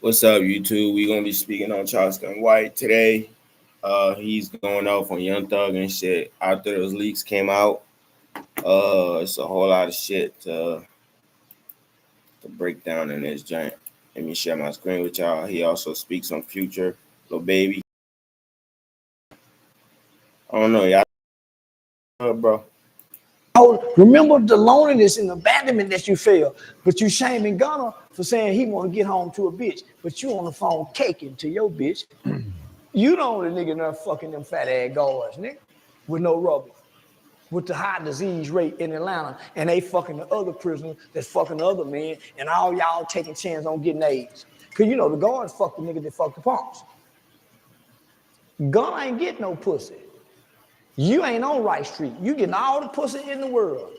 What's up, YouTube? We're gonna be speaking on Charleston White today. He's going off on Young Thug and shit. After those leaks came out, it's a whole lot of shit to break down in this giant. Let me share my screen with y'all. He also speaks on Future, Lil Baby. I don't know, y'all, bro. Oh, remember the loneliness and abandonment that you feel, but you shaming Gunna for saying he want to get home to a bitch, but you on the phone caking to your bitch. You the only nigga there fucking them fat ass guards, nigga, with no rubber, with the high disease rate in Atlanta, and they fucking the other prisoners that's fucking the other men, and all y'all taking chance on getting AIDS. Cause you know the guards fuck the nigga that fuck the punks. Gunna ain't getting no pussy. You ain't on Right Street. You getting all the pussy in the world.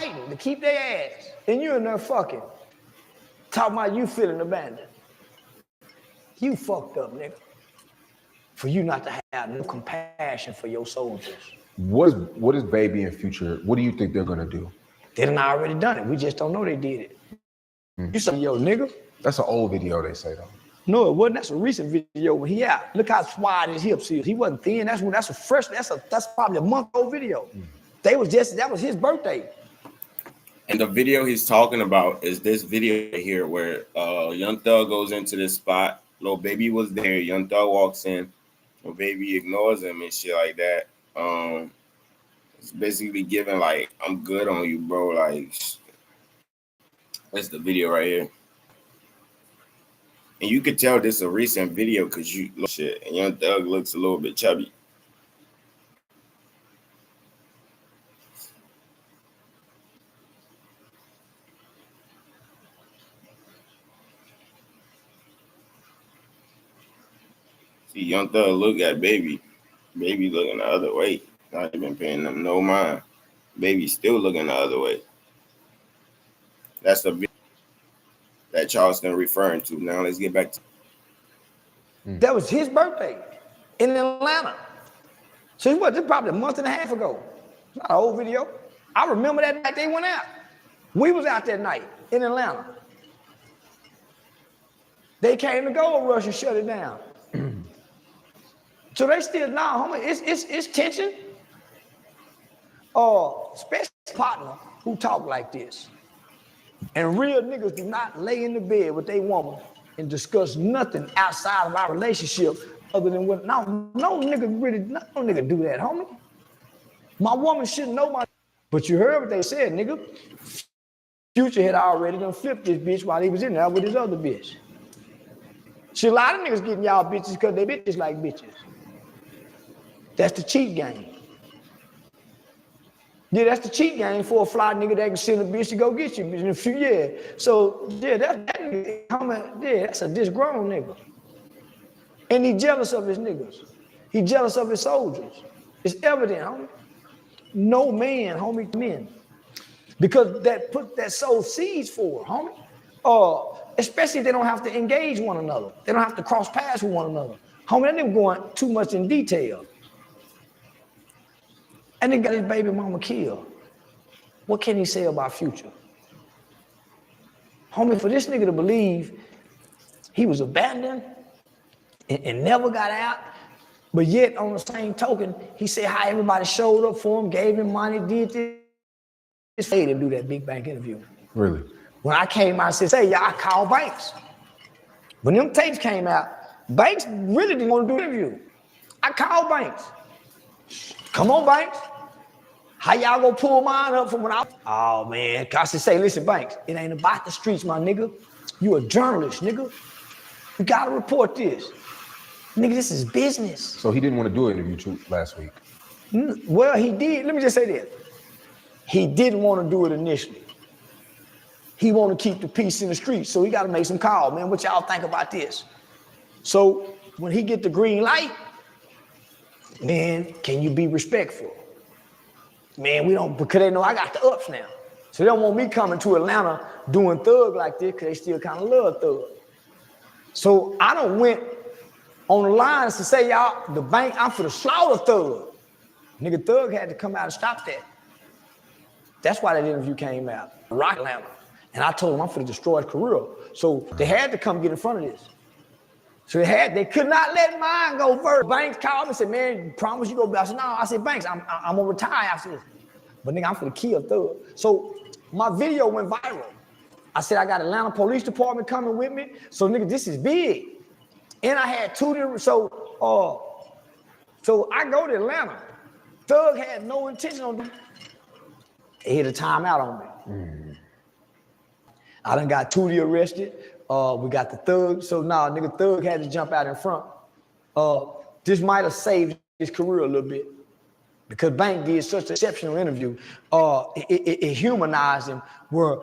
To keep their ass. And you in there fucking. Talking about you feeling abandoned. You fucked up, nigga. For you not to have no compassion for your soldiers. What is Baby and Future? What do you think they're gonna do? They done already done it. We just don't know they did it. You say, yo, nigga. That's an old video, they say, though. No, it wasn't. That's a recent video when he out. Look how wide his hips is. He wasn't thin. That's probably a month old video. That was his birthday. And the video he's talking about is this video here where Young Thug goes into this spot. Lil Baby was there. Young Thug walks in. Lil Baby ignores him and shit like that. It's basically giving like, I'm good on you, bro. Like, that's the video right here. And you could tell this is a recent video because you look shit. And Young Thug looks a little bit chubby. See, Young Thug look at Baby. Baby looking the other way. Not even paying them no mind. Baby still looking the other way. That's the video that Charleston referring to. Now let's get back to. That was his birthday in Atlanta. So it was probably a month and a half ago. It's not an old video. I remember that night they went out. We was out that night in Atlanta. They came to Gold Rush and shut it down. So they still homie. It's tension. Special partner who talk like this. And real niggas do not lay in the bed with their woman and discuss nothing outside of our relationship other than what. No nigga do that, homie. My woman shouldn't know my. But you heard what they said, nigga. Future had already done flipped this bitch while he was in there with his other bitch. See, a lot of niggas getting y'all bitches because they bitches like bitches. That's the cheat game. Yeah, that's the cheat game for a fly nigga that can send a bitch to go get you in a few years. So, yeah, that's a disgrown nigga. And he jealous of his niggas. He jealous of his soldiers. It's evident, homie. No man, homie, men. Because that sow seeds for, homie. Especially if they don't have to engage one another. They don't have to cross paths with one another. Homie, that nigga going too much in detail. And then got his baby mama killed. What can he say about Future? Homie, for this nigga to believe he was abandoned and never got out, but yet on the same token, he said how everybody showed up for him, gave him money, did this. Made him do that big bank interview. Really? When I came out and said, hey, y'all, I called Banks. When them tapes came out, Banks really didn't want to do an interview. I called Banks. Come on, Banks. How y'all gonna pull mine up from when I? Oh man, I should say, listen, Banks, it ain't about the streets, my nigga. You a journalist, nigga. You gotta report this. Nigga, this is business. So he didn't want to do an interview last week? Well, he did. Let me just say this. He didn't want to do it initially. He want to keep the peace in the streets, so he got to make some calls, man. What y'all think about this? So when he get the green light, man, can you be respectful? Man, we don't, because they know I got the ups now. So they don't want me coming to Atlanta doing Thug like this because they still kind of love Thug. So I done went on the lines to say, y'all, the bank, I'm for the slaughter Thug. Nigga, Thug had to come out and stop that. That's why that interview came out. Rock Atlanta. And I told him I'm finna destroy his career. So they had to come get in front of this. So they could not let mine go first. Banks called me and said, man, promise you go back. I said, no. I said, Banks, I'm gonna retire after this. But nigga, I'm finna kill Thug. So my video went viral. I said, I got Atlanta Police Department coming with me. So nigga, this is big. And I had two different, so I go to Atlanta. Thug had no intention on doing. He hit a timeout on me. I done got Tootie arrested. We got the Thug. So now nigga Thug had to jump out in front. This might have saved his career a little bit because Bank did such an exceptional interview. It humanized him where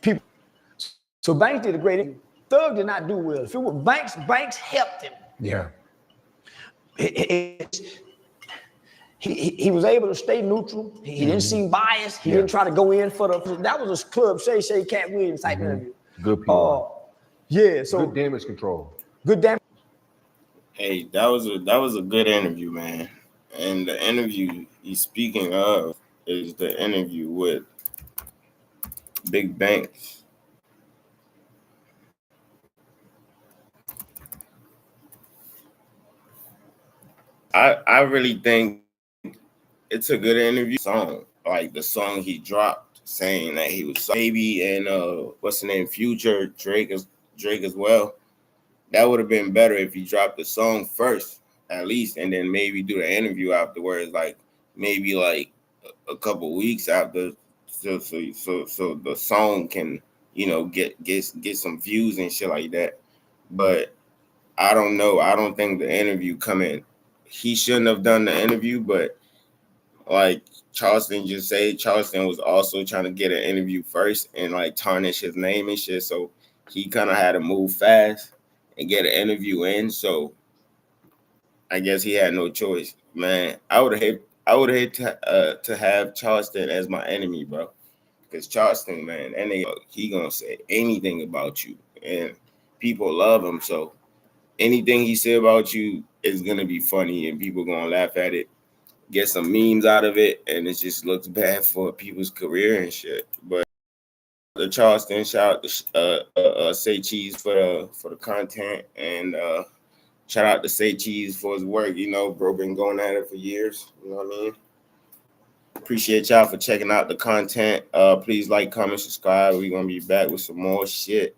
people. So Banks did a great interview. Thug did not do well. If it was Banks helped him. Yeah. He was able to stay neutral. He didn't seem biased. He didn't try to go in for the. That was a club Shay Cat Williams type interview. Good PR. Yeah. So good damage control. Good damage. Hey, that was a good interview, man. And the interview he's speaking of is the interview with Big Banks. I really think it's a good interview song. Like the song he dropped saying that he was Baby and what's the name, Future, Drake as well. That would have been better if he dropped the song first, at least, and then maybe do the interview afterwards, like maybe like a couple weeks after, so the song can, you know, get some views and shit like that. But I don't know. I don't think the interview coming. He shouldn't have done the interview, but like Charleston just said, Charleston was also trying to get an interview first and like tarnish his name and shit. So he kind of had to move fast and get an interview in. So I guess he had no choice, man. I would hate to have Charleston as my enemy, bro. Because Charleston, man, and he gonna say anything about you, and people love him. So anything he say about you is gonna be funny, and people gonna laugh at it, get some memes out of it, and it just looks bad for people's career and shit. But the Charleston, shout out to Say Cheese for the content, and shout out to Say Cheese for his work. You know, bro, been going at it for years. You know what I mean? Appreciate y'all for checking out the content. Please like, comment, subscribe. We're gonna be back with some more shit.